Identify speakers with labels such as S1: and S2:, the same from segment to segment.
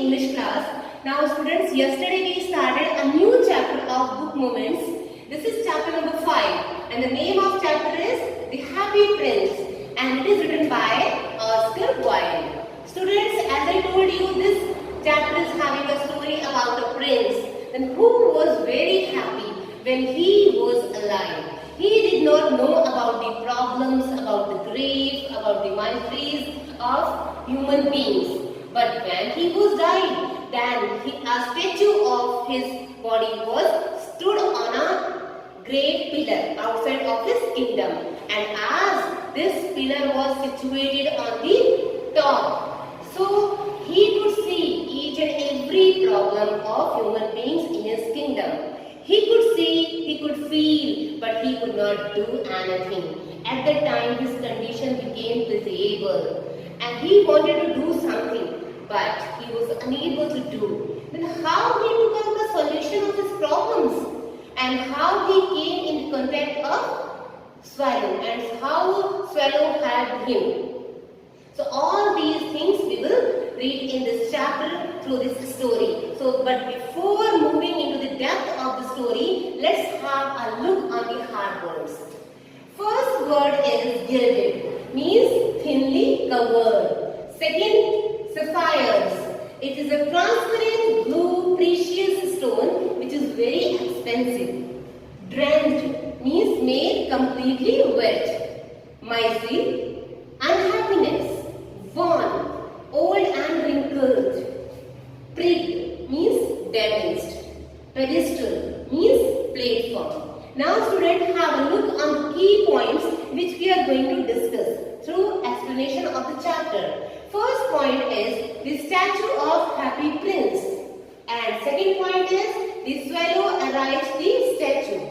S1: English class. Now students, yesterday we started a new chapter of book moments. This is chapter number 5 and the name of chapter is The Happy Prince and it is written by Oscar Wilde. Students, as I told you, this chapter is having a story about a prince and who was very happy when he was alive. He did not know about the problems, about the grief, about the miseries of human beings. But when he was died, then a statue of his body was stood on a great pillar outside of his kingdom. And as this pillar was situated on the top, so he could see each and every problem of human beings in his kingdom. He could see, he could feel, but he could not do anything. At that time, his condition became disable and he wanted to do something, but he was unable to do. Then how he took out the solution of his problems and how he came in contact of Swallow and how Swallow helped him. So all these things we will read in this chapter through this story. So but before moving into the depth of the story, let's have a look on the hard words. First word is gilded, means thinly covered. Second, sapphires. It is a transparent blue precious stone which is very expensive. Drenched means made completely wet. Misery, unhappiness. Worn, old and wrinkled. Prigged means damaged. Pedestal means platform. Now students, have a look on the key points which we are going to discuss through explanation of the chapter. First point is the statue of Happy Prince. And second point is the swallow arrives the statue.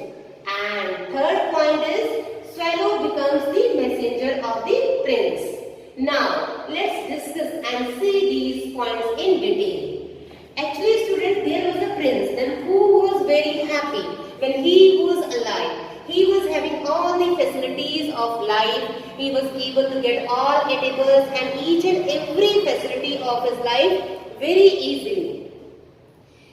S1: And third point is swallow becomes the messenger of the prince. Now, let's discuss and see these points in detail. Actually, students, there was a prince then who was very happy when he was alive. He was having all the facilities of life. He was able to get all edibles and each and every facility of his life very easily.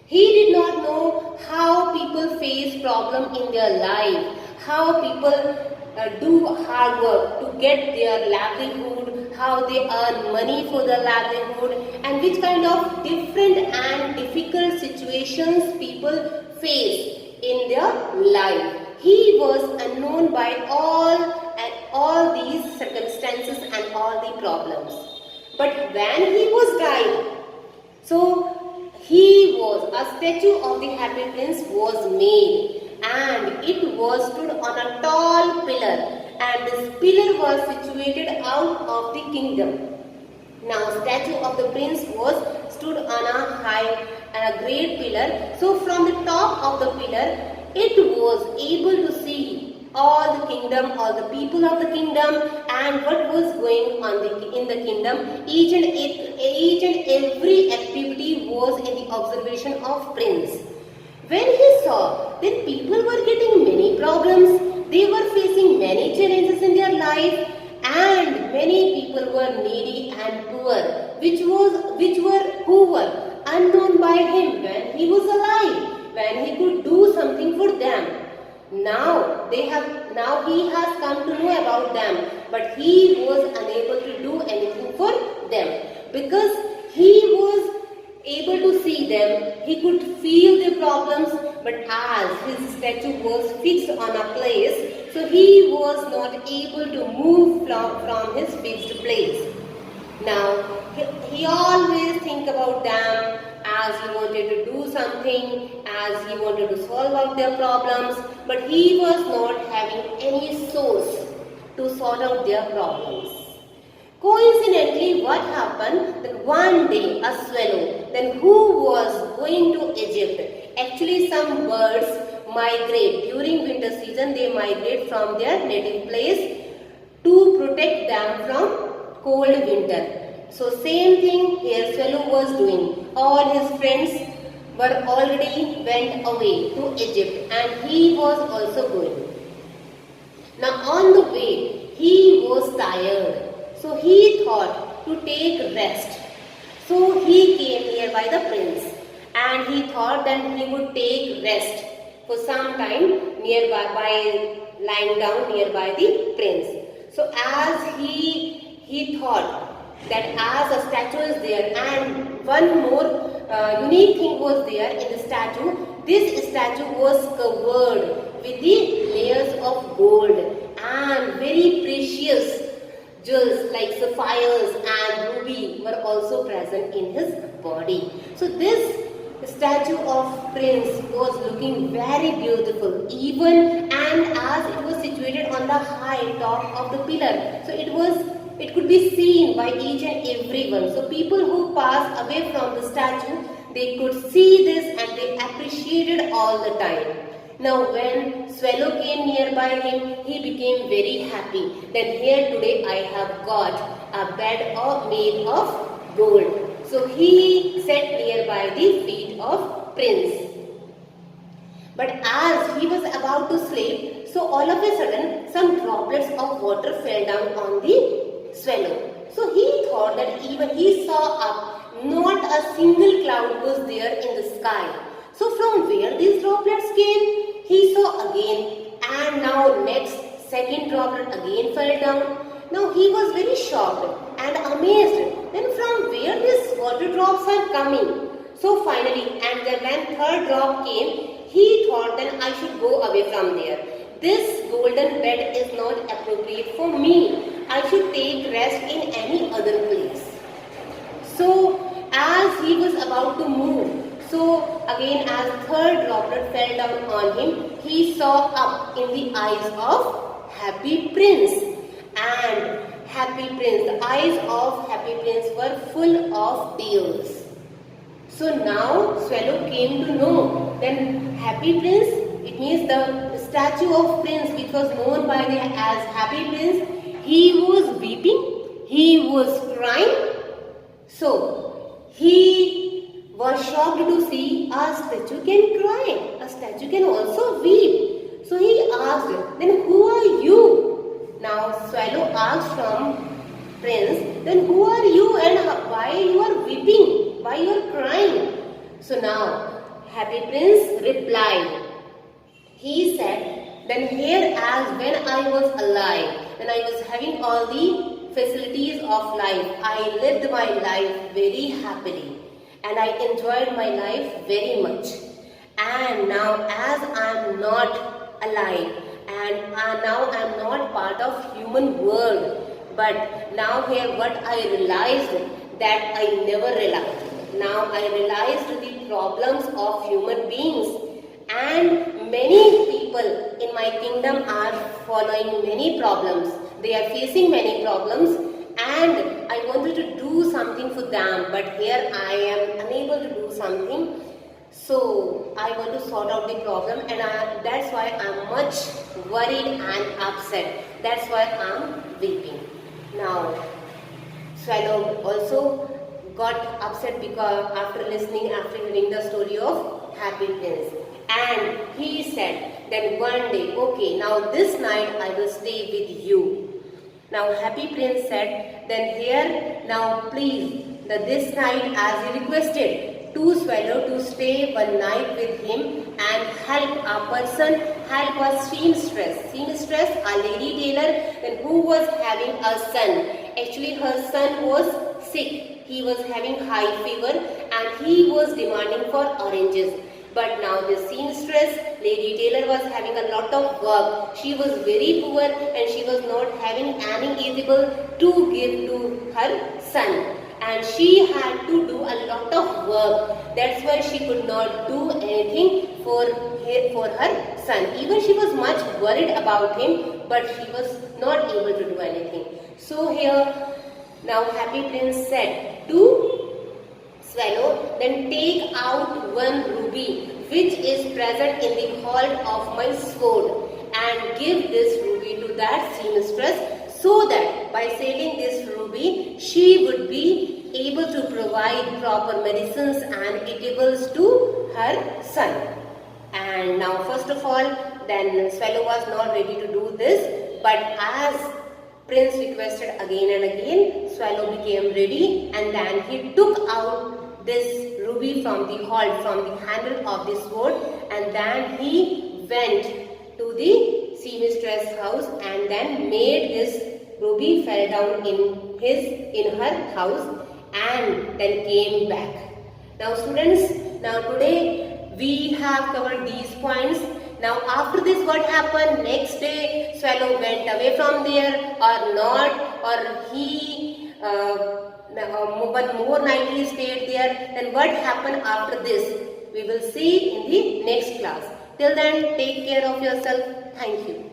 S1: He did not know how people face problem in their life, how people do hard work to get their livelihood, how they earn money for their livelihood, and which kind of different and difficult situations people face in their life. He was unknown by all these circumstances and all the problems. But when he was died, so a statue of the Happy Prince was made. And it was stood on a tall pillar and this pillar was situated out of the kingdom. Now statue of the prince was stood on a high and a great pillar. So from the top of the pillar it was able to see all the kingdom, all the people of the kingdom and what was going on in the kingdom. Each and every activity was in the observation of prince. When he saw that people were getting many problems, they were facing many challenges in their life and many people were needy and poor, who were unknown by him when he was alive, when he could do something for them. Now he has come to know about them, but he was unable to do anything for them because he was able to see them, he could feel their problems, but as his statue was fixed on a place, so he was not able to move from his fixed place. Now, he always think about them as he wanted to do something, as he wanted to solve out their problems, but he was not having any source to sort out their problems. Coincidentally, what happened that one day a swallow then who was going to Egypt. Actually, some birds migrate during winter season. They migrate from their native place to protect them from cold winter. So same thing here swallow was doing. All his friends were already went away to Egypt and he was also going. Now on the way he was tired. So he thought to take rest. So he came nearby the prince, and he thought that he would take rest for some time nearby by lying down nearby the prince. So as he thought that as a statue is there, and one more unique thing was there in the statue. This statue was covered with the layers of gold and very precious jewels like sapphires and ruby were also present in his body. So this statue of prince was looking very beautiful, even and as it was situated on the high top of the pillar. So it could be seen by each and everyone. So people who passed away from the statue, they could see this and they appreciated all the time. Now when Swallow came nearby him, he became very happy. Then here today I have got a bed made of gold. So he sat nearby the feet of prince. But as he was about to sleep, so all of a sudden some droplets of water fell down on the Swallow. So he thought that even he saw up, not a single cloud was there in the sky. So from where these droplets came, he saw again, and now next second droplet again fell down. Now he was very shocked and amazed. Then from where these water drops are coming? So finally, and then when third drop came, he thought then I should go away from there. This golden bed is not appropriate for me. I should take rest in any other place. So as he was about to move, so again as third droplet fell down on him, he saw up in the eyes of Happy Prince. And Happy Prince, the eyes of Happy Prince were full of tears. So now Swallow came to know then Happy Prince, it means the statue of Prince which was known by the as Happy Prince, he was weeping, he was crying. So he was shocked to see a statue can cry, a statue can also weep. So he asked, then who are you? Now Swallow asked from Prince, then who are you and why you are weeping, why you are crying? So now Happy Prince replied. He said, then here as when I was alive, when I was having all the facilities of life, I lived my life very happily and I enjoyed my life very much. And now as I am not alive and now I am not part of human world, but now here what I realized that I never realized. Now I realized the problems of human beings, and many people in my kingdom are following many problems. They are facing many problems and I wanted to do something for them, but here I am unable to do something. So I want to sort out the problem, and that's why I am much worried and upset. That's why I am weeping. Now Swallow also got upset because after hearing the story of Happy Prince. And he said, then one day, okay, now this night I will stay with you. Now Happy Prince said, then here, now please, this night as he requested to Swallow to stay one night with him and help a seamstress. Seamstress, a lady tailor, then who was having a son. Actually her son was sick. He was having high fever and he was demanding for oranges. But now the seamstress, lady tailor, was having a lot of work. She was very poor and she was not having any eatable to give to her son. And she had to do a lot of work. That's why she could not do anything for her son. Even she was much worried about him, but she was not able to do anything. So here, now Happy Prince said to Swallow, then take out one ruby which is present in the hold of my sword and give this ruby to that seamstress, so that by selling this ruby she would be able to provide proper medicines and eatables to her son. And now first of all, then Swallow was not ready to do this, but as Prince requested again and again. Swallow became ready, and then he took out this ruby from the hold, from the handle of the sword, and then he went to the seamstress house and then made this ruby fell down in her house and then came back. Now students, now today we have covered these points. Now after this what happened? Next day Swallow went away from there or not, or he one more night he stayed there. Then what happened after this? We will see in the next class. Till then, take care of yourself. Thank you.